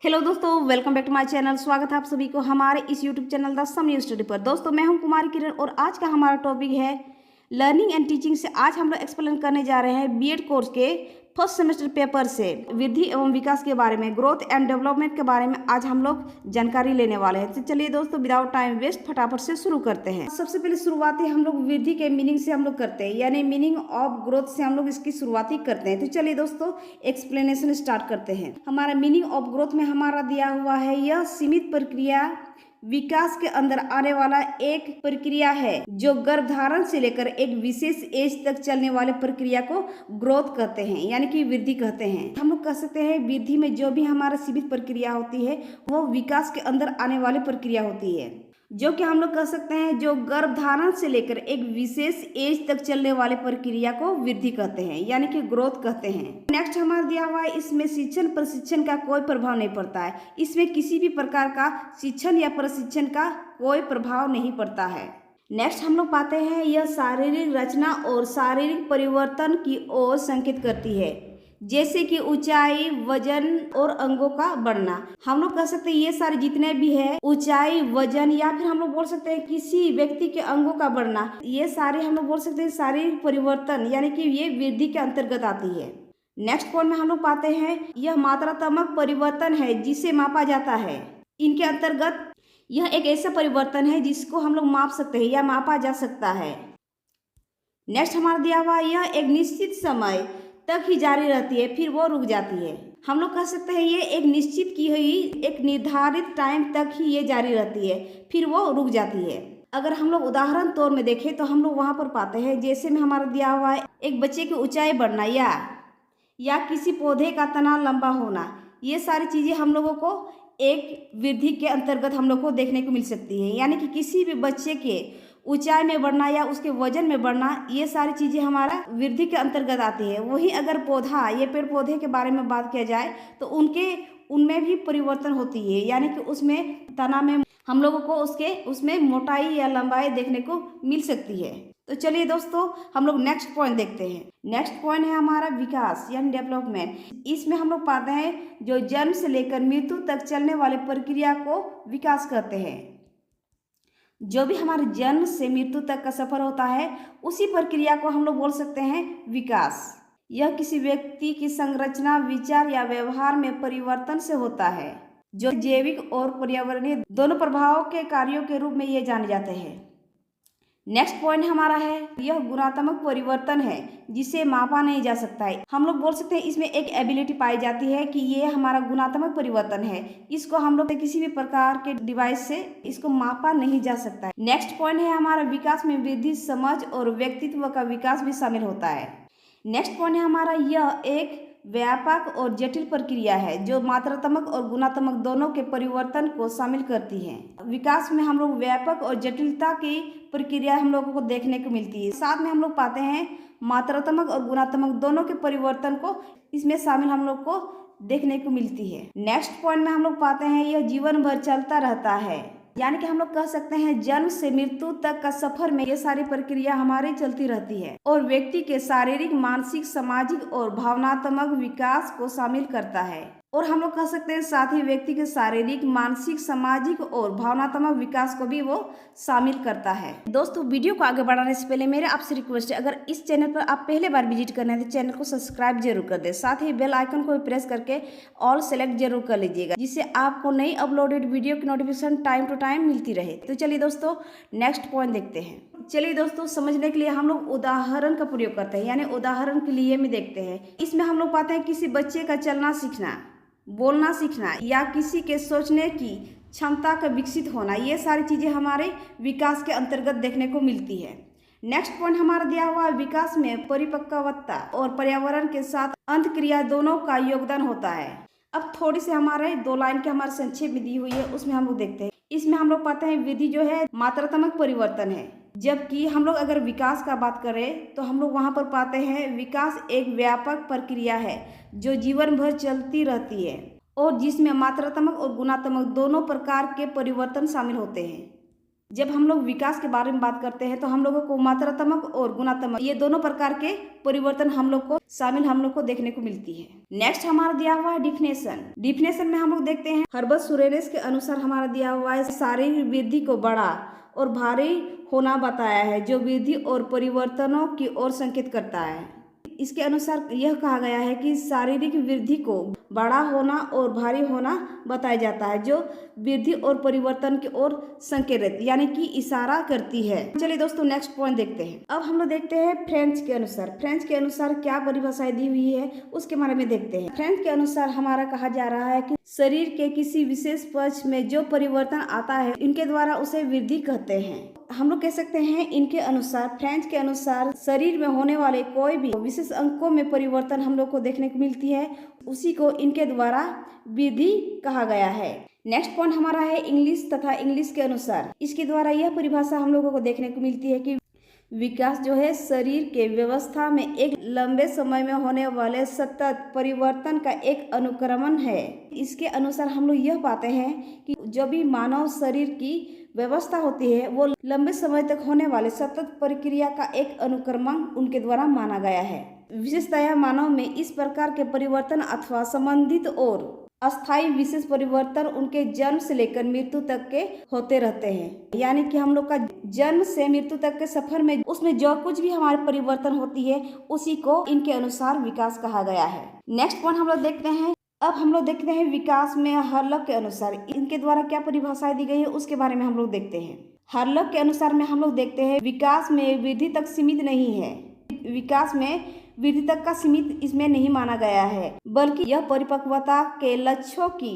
Hello दोस्तों, welcome back to my channel. स्वागत है आप सभी को हमारे इस YouTube channel the sum new study पर। दोस्तों मैं हूं कुमारी किरण और आज का हमारा टॉपिक है लर्निंग एंड टीचिंग से। आज हम लोग एक्सप्लेन करने जा रहे हैं बीएड कोर्स के फर्स्ट सेमेस्टर पेपर से वृद्धि एवं विकास के बारे में, ग्रोथ एंड डेवलपमेंट के बारे में आज हम लोग जानकारी लेने वाले हैं। तो चलिए दोस्तों, विदाउट टाइम वेस्ट फटाफट से शुरू करते हैं। सबसे पहले शुरुआती हम लोग वृद्धि के मीनिंग से हम लोग करते हैं, यानी मीनिंग ऑफ ग्रोथ से हम लोग इसकी शुरुआती करते हैं। तो चलिए दोस्तों, एक्सप्लेनेशन स्टार्ट करते हैं। हमारा मीनिंग ऑफ ग्रोथ में हमारा दिया हुआ है, यह सीमित प्रक्रिया विकास के अंदर आने वाला एक प्रक्रिया है जो गर्भधारण से लेकर एक विशेष एज तक चलने वाले प्रक्रिया को ग्रोथ कहते हैं, यानी कि वृद्धि कहते हैं। हम लोग कह सकते हैं वृद्धि में जो भी हमारा सीमित प्रक्रिया होती है वो विकास के अंदर आने वाली प्रक्रिया होती है, जो कि हम लोग कह सकते हैं जो गर्भधारण से लेकर एक विशेष एज तक चलने वाले प्रक्रिया को वृद्धि कहते हैं, यानी कि ग्रोथ कहते हैं। नेक्स्ट हमारा दिया हुआ है, इसमें शिक्षण प्रशिक्षण का कोई प्रभाव नहीं पड़ता है। इसमें किसी भी प्रकार का शिक्षण या प्रशिक्षण का कोई प्रभाव नहीं पड़ता है। नेक्स्ट हम लोग पाते हैं, यह शारीरिक रचना और शारीरिक परिवर्तन की ओर संकेत करती है, जैसे कि ऊंचाई, वजन और अंगों का बढ़ना। हम लोग कह सकते हैं ये सारे जितने भी है, ऊंचाई, वजन, या फिर हम लोग बोल सकते हैं किसी व्यक्ति के अंगों का बढ़ना, ये सारे हम लोग बोल सकते हैं शारीरिक परिवर्तन, यानी कि ये वृद्धि के अंतर्गत आती है। नेक्स्ट पॉइंट में हम लोग पाते हैं, यह मात्रात्मक परिवर्तन है जिसे मापा जाता है। इनके अंतर्गत यह एक ऐसा परिवर्तन है जिसको हम लोग माप सकते हैं या मापा जा सकता है। नेक्स्ट हमारा दिया हुआ, यह एक निश्चित समय तक ही जारी रहती है, फिर वो रुक जाती है। हम लोग कह सकते हैं ये एक निश्चित की हुई एक निर्धारित टाइम तक ही ये जारी रहती है, फिर वो रुक जाती है। अगर हम लोग उदाहरण तौर में देखें तो हम लोग वहाँ पर पाते हैं, जैसे में हमारा दिया हुआ है एक बच्चे की ऊंचाई बढ़ना या किसी पौधे का तना लंबा होना, ये सारी चीज़ें हम लोगों को एक वृद्धि के अंतर्गत हम लोग को देखने को मिल सकती है। यानी कि किसी भी बच्चे के ऊंचाई में बढ़ना या उसके वजन में बढ़ना, ये सारी चीज़ें हमारा वृद्धि के अंतर्गत आती है। वही अगर पौधा, ये पेड़ पौधे के बारे में बात किया जाए तो उनमें भी परिवर्तन होती है, यानी कि उसमें तना में हम लोगों को उसमें मोटाई या लंबाई देखने को मिल सकती है। तो चलिए दोस्तों, हम लोग नेक्स्ट पॉइंट देखते हैं। नेक्स्ट पॉइंट है हमारा विकास यानी डेवलपमेंट। इसमें हम लोग पाते हैं जो जन्म से लेकर मृत्यु तक चलने वाले प्रक्रिया को विकास कहते हैं। जो भी हमारे जन्म से मृत्यु तक का सफर होता है उसी प्रक्रिया को हम लोग बोल सकते हैं विकास। यह किसी व्यक्ति की संरचना, विचार या व्यवहार में परिवर्तन से होता है, जो जैविक और पर्यावरणीय दोनों प्रभावों के कार्यों के रूप में ये जाने जाते हैं। नेक्स्ट पॉइंट हमारा है, यह गुणात्मक परिवर्तन है जिसे मापा नहीं जा सकता है। हम लोग बोल सकते हैं इसमें एक एबिलिटी पाई जाती है कि ये हमारा गुणात्मक परिवर्तन है, इसको हम लोग किसी भी प्रकार के डिवाइस से इसको मापा नहीं जा सकता है। नेक्स्ट पॉइंट है हमारा, विकास में वृद्धि, समझ और व्यक्तित्व का विकास भी शामिल होता है। नेक्स्ट पॉइंट है हमारा, यह एक व्यापक और जटिल प्रक्रिया है जो मात्रात्मक और गुणात्मक दोनों के परिवर्तन को शामिल करती है। विकास में हम लोग व्यापक और जटिलता की प्रक्रिया हम लोगों को देखने को मिलती है। साथ में हम लोग पाते हैं मात्रात्मक और गुणात्मक दोनों के परिवर्तन को इसमें शामिल हम लोग को देखने को मिलती है। नेक्स्ट पॉइंट में हम लोग पाते हैं, यह जीवन भर चलता रहता है, यानी कि हम लोग कह सकते हैं जन्म से मृत्यु तक का सफर में ये सारी प्रक्रिया हमारी चलती रहती है और व्यक्ति के शारीरिक, मानसिक, सामाजिक और भावनात्मक विकास को शामिल करता है। और हम लोग कह सकते हैं साथ ही व्यक्ति के शारीरिक, मानसिक, सामाजिक और भावनात्मक विकास को भी वो शामिल करता है। दोस्तों, वीडियो को आगे बढ़ाने से पहले मेरे आपसे रिक्वेस्ट है, अगर इस चैनल पर आप पहले बार विजिट करना है तो चैनल को सब्सक्राइब जरूर कर दें। साथ ही बेल आइकन को भी प्रेस करके ऑल सेलेक्ट जरूर कर लीजिएगा, जिससे आपको नई अपलोडेड वीडियो की नोटिफिकेशन टाइम टू टाइम मिलती रहे। तो चलिए दोस्तों, नेक्स्ट पॉइंट देखते हैं। चलिए दोस्तों, समझने के लिए हम लोग उदाहरण का प्रयोग करते हैं, यानी उदाहरण के लिए में देखते हैं। इसमें हम लोग पाते हैं किसी बच्चे का चलना सीखना, बोलना सीखना या किसी के सोचने की क्षमता का विकसित होना, ये सारी चीज़ें हमारे विकास के अंतर्गत देखने को मिलती है। नेक्स्ट पॉइंट हमारा दिया हुआ है, विकास में परिपक्वता और पर्यावरण के साथ अंतक्रिया दोनों का योगदान होता है। अब थोड़ी सी हमारे 2 लाइन के हमारे संक्षेप में दी हुई है, उसमें हम लोग देखते हैं। इसमें हम लोग पाते हैं वृद्धि जो है मात्रात्मक परिवर्तन है, जबकि हम लोग अगर विकास का बात करें तो हम लोग वहाँ पर पाते हैं विकास एक व्यापक प्रक्रिया है जो जीवन भर चलती रहती है और जिसमें मात्रात्मक और गुणात्मक दोनों प्रकार के परिवर्तन शामिल होते हैं। जब हम लोग विकास के बारे में बात करते हैं तो हम लोगों को मात्रात्मक और गुणात्मक ये दोनों प्रकार के परिवर्तन हम लोग को देखने को मिलती है। नेक्स्ट हमारा दिया हुआ है डिफिनेशन में हम लोग देखते हैं हर्बर्ट सुरेरेस के अनुसार हमारा दिया हुआ है शारीरिक वृद्धि को बड़ा और भारी होना बताया है जो वृद्धि और परिवर्तनों की ओर संकेत करता है। इसके अनुसार यह कहा गया है कि शारीरिक वृद्धि को बड़ा होना और भारी होना बताया जाता है जो वृद्धि और परिवर्तन की ओर संकेत यानी कि इशारा करती है। चलिए दोस्तों नेक्स्ट पॉइंट देखते हैं। अब हम लोग देखते हैं फ्रेंच के अनुसार क्या परिभाषाएं दी हुई है उसके बारे में देखते हैं। फ्रेंच के अनुसार हमारा कहा जा रहा है कि शरीर के किसी विशेष पक्ष में जो परिवर्तन आता है इनके द्वारा उसे वृद्धि कहते हैं। हम लोग कह सकते हैं इनके अनुसार फ्रेंच के अनुसार शरीर में होने वाले कोई भी विशेष अंकों में परिवर्तन हम लोग को देखने को मिलती है उसी को इनके द्वारा वृद्धि कहा गया है। नेक्स्ट पॉइंट हमारा है इंग्लिश के अनुसार इसके द्वारा यह परिभाषा हम लोगों को देखने को मिलती है कि विकास जो है शरीर के व्यवस्था में एक लंबे समय में होने वाले सतत परिवर्तन का एक अनुक्रमण है। इसके अनुसार हम लोग यह पाते हैं कि जो भी मानव शरीर की व्यवस्था होती है वो लंबे समय तक होने वाले सतत प्रक्रिया का एक अनुक्रमण उनके द्वारा माना गया है। विशेषतया मानव में इस प्रकार के परिवर्तन अथवा संबंधित और अस्थायी विशेष परिवर्तन उनके जन्म से लेकर मृत्यु तक के होते रहते हैं। यानी कि हम लोग का जन्म से मृत्यु तक के सफर में उसमें जो कुछ भी हमारे परिवर्तन होती है उसी को इनके अनुसार विकास कहा गया है। नेक्स्ट पॉइंट हम लोग देखते हैं। अब हम लोग देखते हैं विकास में हर्लक के अनुसार इनके द्वारा क्या परिभाषाएं दी गई है उसके बारे में हम लोग देखते हैं। हर्लक के अनुसार में हम लोग देखते हैं विकास में वृद्धि तक सीमित नहीं है। विकास में वृद्धि तक का सीमित इसमें नहीं माना गया है बल्कि यह परिपक्वता के लक्ष्यों की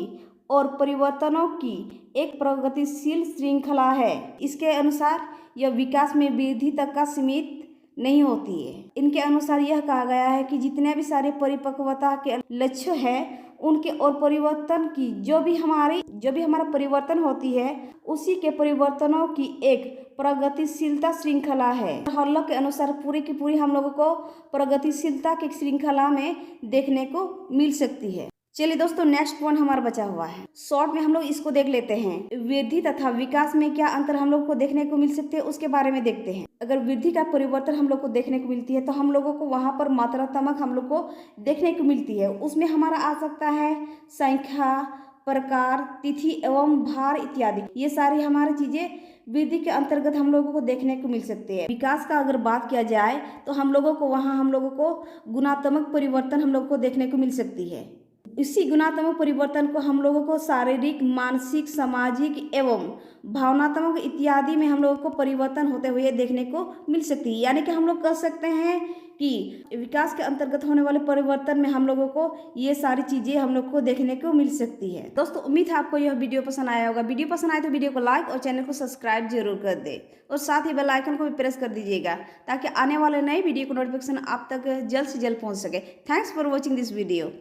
और परिवर्तनों की एक प्रगतिशील श्रृंखला है। इसके अनुसार यह विकास में वृद्धि तक का सीमित नहीं होती है। इनके अनुसार यह कहा गया है कि जितने भी सारे परिपक्वता के लक्ष्य हैं उनके और परिवर्तन की जो भी हमारा परिवर्तन होती है उसी के परिवर्तनों की एक प्रगतिशीलता श्रृंखला है। हर्लक के अनुसार पूरी की पूरी हम लोगों को प्रगतिशीलता की श्रृंखला में देखने को मिल सकती है। चलिए दोस्तों नेक्स्ट पॉइंट हमारा बचा हुआ है। शॉर्ट में हम लोग इसको देख लेते हैं। वृद्धि तथा विकास में क्या अंतर हम लोग को देखने को मिल सकते हैं उसके बारे में देखते हैं। अगर वृद्धि का परिवर्तन हम लोग को देखने को मिलती है तो हम लोगों को वहां पर मात्रात्मक हम लोग को देखने को मिलती है। उसमें हमारा आ सकता है संख्या, प्रकार, तिथि एवं भार इत्यादि। ये सारी हमारी चीजें वृद्धि के अंतर्गत हम लोगों को देखने को मिल सकते हैं। विकास का अगर बात किया जाए तो हम लोगों को गुणात्मक परिवर्तन हम लोग को देखने को मिल सकती है। इसी गुणात्मक परिवर्तन को हम लोगों को शारीरिक, मानसिक, सामाजिक एवं भावनात्मक इत्यादि में हम लोगों को परिवर्तन होते हुए देखने को मिल सकती है। यानी कि हम लोग कह सकते हैं कि विकास के अंतर्गत होने वाले परिवर्तन में हम लोगों को ये सारी चीजें हम लोग को देखने को मिल सकती है। दोस्तों उम्मीद है आपको यह वीडियो पसंद आया होगा। वीडियो पसंद आए तो वीडियो को लाइक और चैनल को सब्सक्राइब जरूर कर दे और साथ ही बेल आइकन को भी प्रेस कर दीजिएगा ताकि आने वाले नए वीडियो को नोटिफिकेशन आप तक जल्द से जल्द पहुंच सके। Thanks for watching this video.